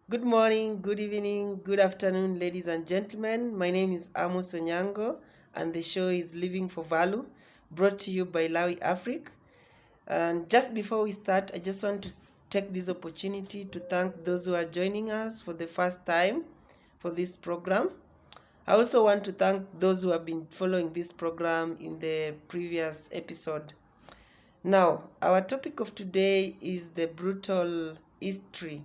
Good morning, good evening, good afternoon, ladies and gentlemen. My name is Amos Onyango, and the show is Living for Value, brought to you by Lawi Africa. And just before we start, I just want to take this opportunity to thank those who are joining us for the first time for this program. I also want to thank those who have been following this program in the previous episode. Now, our topic of today is the brutal history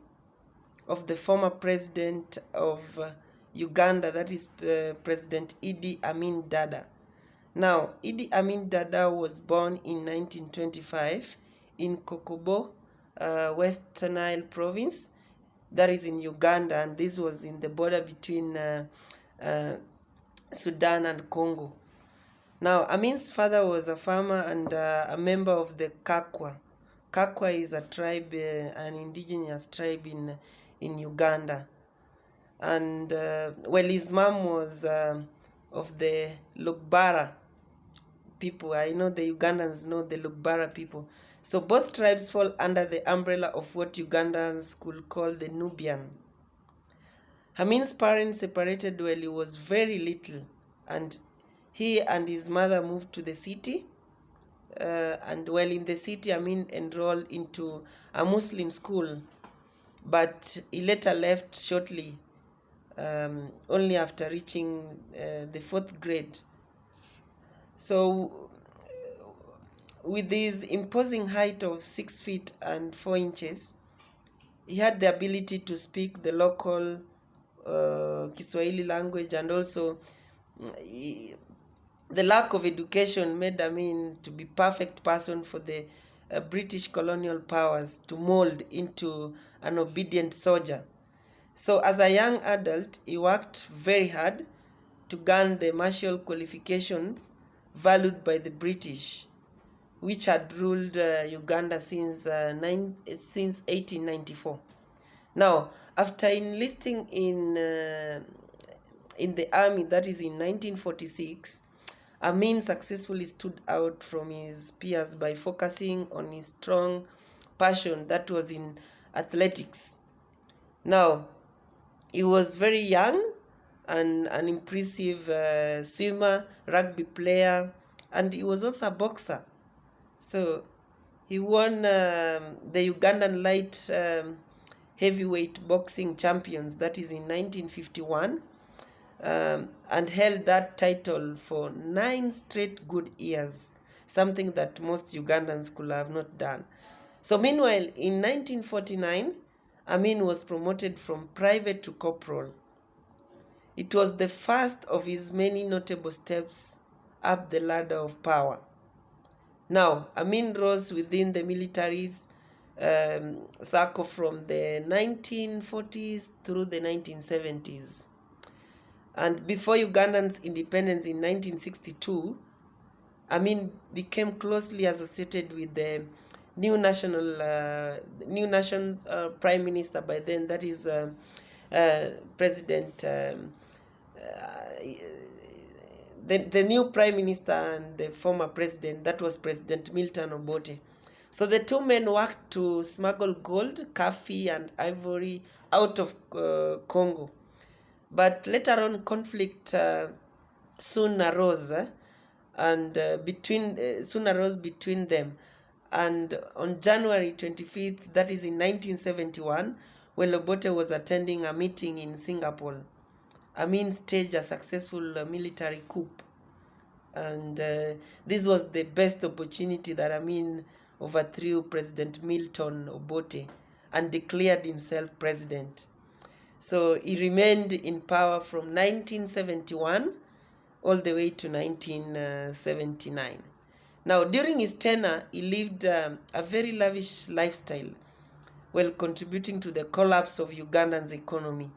of the former president of Uganda, that is President Amin Dada. Now, Amin Dada was born in 1925 in Kokobo, West Nile province, that is in Uganda, and this was in the border between Sudan and Congo. Now, Amin's father was a farmer and a member of the Kakwa. Kakwa is a tribe, an indigenous tribe in Uganda. And his mom was of the Lugbara people. I know the Ugandans know the Lugbara people. So both tribes fall under the umbrella of what Ugandans could call the Nubian. Amin's parents separated while he was very little, and he and his mother moved to the city. And while in the city, Amin enrolled into a Muslim school, but he later left shortly, only after reaching the fourth grade. So, with his imposing height of 6 feet and 4 inches, he had the ability to speak the local Kiswahili language, and also the lack of education made Amin to be perfect person for the British colonial powers to mold into an obedient soldier. So as a young adult, he worked very hard to gain the martial qualifications valued by the British, which had ruled Uganda since 1894. Now, after enlisting in the army, that is in 1946, Amin successfully stood out from his peers by focusing on his strong passion that was in athletics. Now, he was very young and an impressive swimmer, rugby player, and he was also a boxer. So he won the Ugandan light heavyweight boxing champions, that is in 1951, and held that title for 9 straight good years, something that most Ugandans could have not done. So meanwhile, in 1949, Amin was promoted from private to corporal. It was the first of his many notable steps up the ladder of power. Now, Amin rose within the military's circle from the 1940s through the 1970s. And before Uganda's independence in 1962, Amin became closely associated with the new nation prime minister by then, that is President the new prime minister and the former president, that was President Milton Obote. So the two men worked to smuggle gold, coffee, and ivory out of Congo. But later on, conflict soon arose, between them. And on January 25th, that is in 1971, when Obote was attending a meeting in Singapore, Amin staged a successful military coup. And this was the best opportunity that Amin overthrew President Milton Obote and declared himself president. So he remained in power from 1971 all the way to 1979. Now, during his tenure, he lived a very lavish lifestyle while contributing to the collapse of Uganda's economy.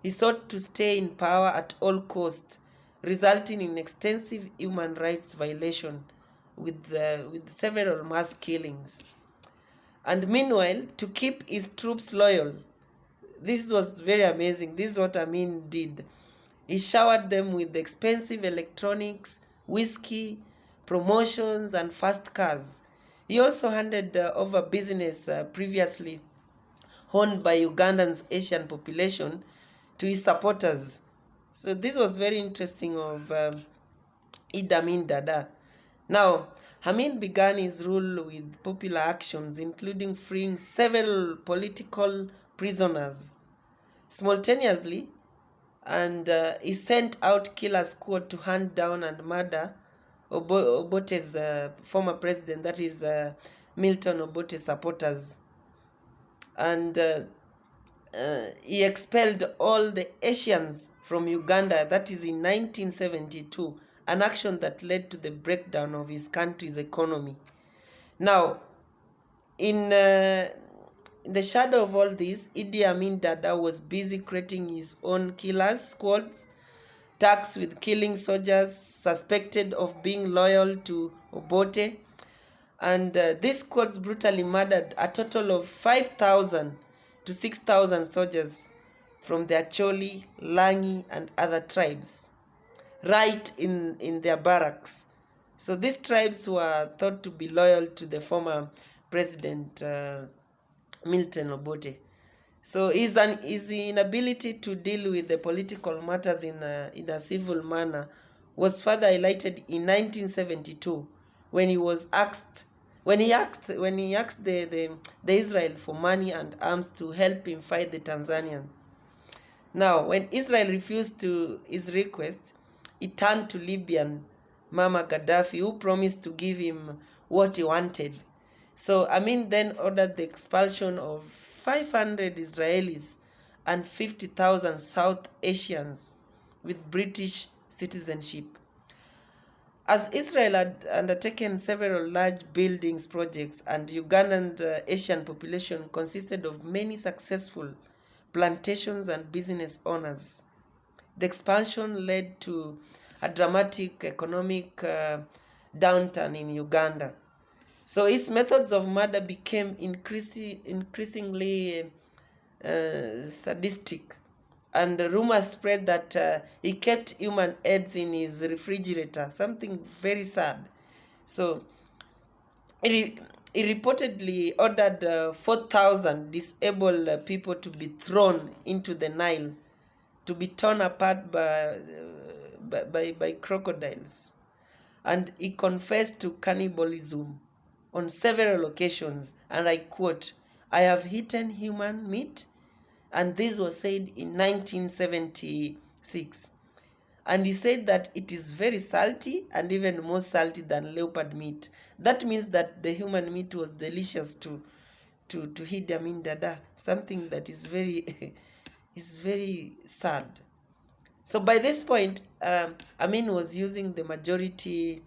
He sought to stay in power at all costs, resulting in extensive human rights violations with several mass killings. And meanwhile, to keep his troops loyal, this was very amazing. This is what Amin did. He showered them with expensive electronics, whiskey, promotions, and fast cars. He also handed over business previously owned by Ugandan's Asian population to his supporters. So this was very interesting of Idi Amin Dada. Now, Amin began his rule with popular actions, including freeing several political prisoners simultaneously, and he sent out killer squad to hunt down and murder Obote's former president, that is Milton Obote's supporters. And he expelled all the Asians from Uganda, that is in 1972, an action that led to the breakdown of his country's economy. Now, in the shadow of all this, Idi Amin Dada was busy creating his own killers squads, tasked with killing soldiers suspected of being loyal to Obote. And these squads brutally murdered a total of 5,000 to 6,000 soldiers from the Acholi, Langi, and other tribes, right in their barracks. So these tribes were thought to be loyal to the former president Milton Obote. So his inability to deal with the political matters in a civil manner was further highlighted in 1972 when he asked the Israel for money and arms to help him fight the Tanzanian. Now, when Israel refused to his request, he turned to Libyan Muammar Gaddafi, who promised to give him what he wanted. So Amin then ordered the expulsion of 500 Israelis and 50,000 South Asians with British citizenship. As Israel had undertaken several large buildings projects, and Ugandan Asian population consisted of many successful plantations and business owners, the expansion led to a dramatic economic downturn in Uganda. So his methods of murder became increasingly sadistic, and rumors spread that he kept human heads in his refrigerator, something very sad. So he reportedly ordered 4,000 disabled people to be thrown into the Nile, to be torn apart by crocodiles. And he confessed to cannibalism on several occasions, and I quote, "I have eaten human meat," and this was said in 1976. And he said that it is very salty and even more salty than leopard meat. That means that the human meat was delicious to Idi Amin Dada, something that is very is very sad. So by this point, Amin was using the majority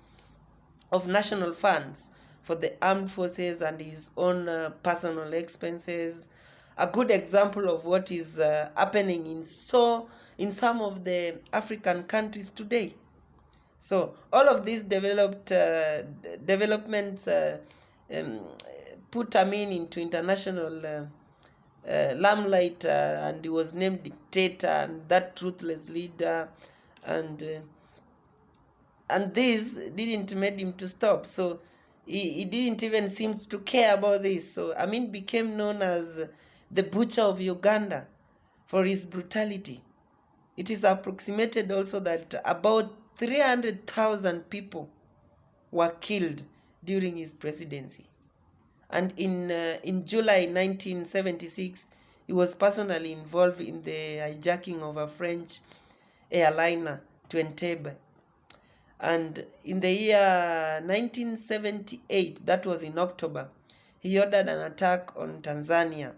of national funds for the armed forces and his own personal expenses. A good example of what is happening in some of the African countries today. So all of these developments put Amin into international limelight, and he was named dictator and that ruthless leader, and this didn't make him to stop. So he didn't even seem to care about this. So Amin became known as the butcher of Uganda for his brutality. It is approximated also that about 300,000 people were killed during his presidency. And in July 1976, he was personally involved in the hijacking of a French airliner to Entebbe. And in the year 1978, that was in October, he ordered an attack on Tanzania.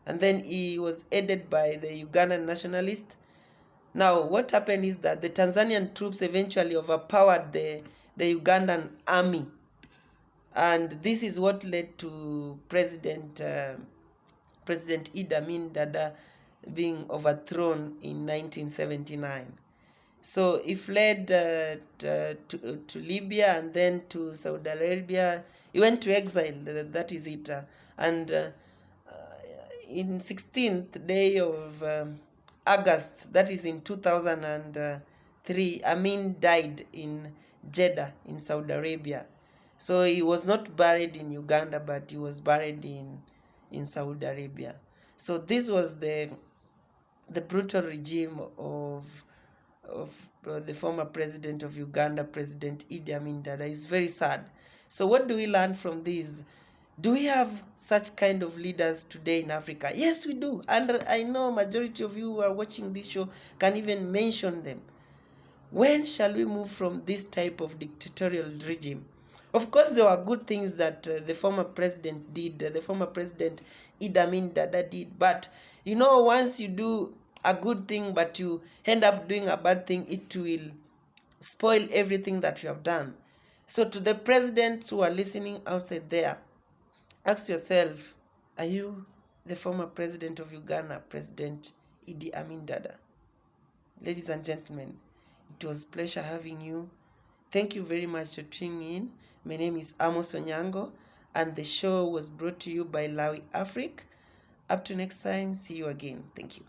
And then he was aided by the Ugandan nationalists. Now, what happened is that the Tanzanian troops eventually overpowered the Ugandan army. And this is what led to President Idi Amin Dada being overthrown in 1979. So he fled to Libya and then to Saudi Arabia. He went to exile, that is it. And in 16th day of August, that is in 2003, Amin died in Jeddah in Saudi Arabia. So he was not buried in Uganda, but he was buried in in Saudi Arabia. So this was the brutal regime of the former president of Uganda, President Idi Amin Dada. Is very sad. So what do we learn from this? Do we have such kind of leaders today in Africa? Yes, we do. And I know majority of you who are watching this show can even mention them. When shall we move from this type of dictatorial regime? Of course, there were good things that the former president did, the former president Idi Amin Dada did. But you know, once you do a good thing but you end up doing a bad thing, it will spoil everything that you have done. So to the presidents who are listening outside there, ask yourself, are you the former president of Uganda, President Idi Amin Dada? Ladies and gentlemen, it was a pleasure having you. Thank you very much for tuning in. My name is Amos Onyango, and the show was brought to you by Lawi Africa. Up to next time, see you again. Thank you.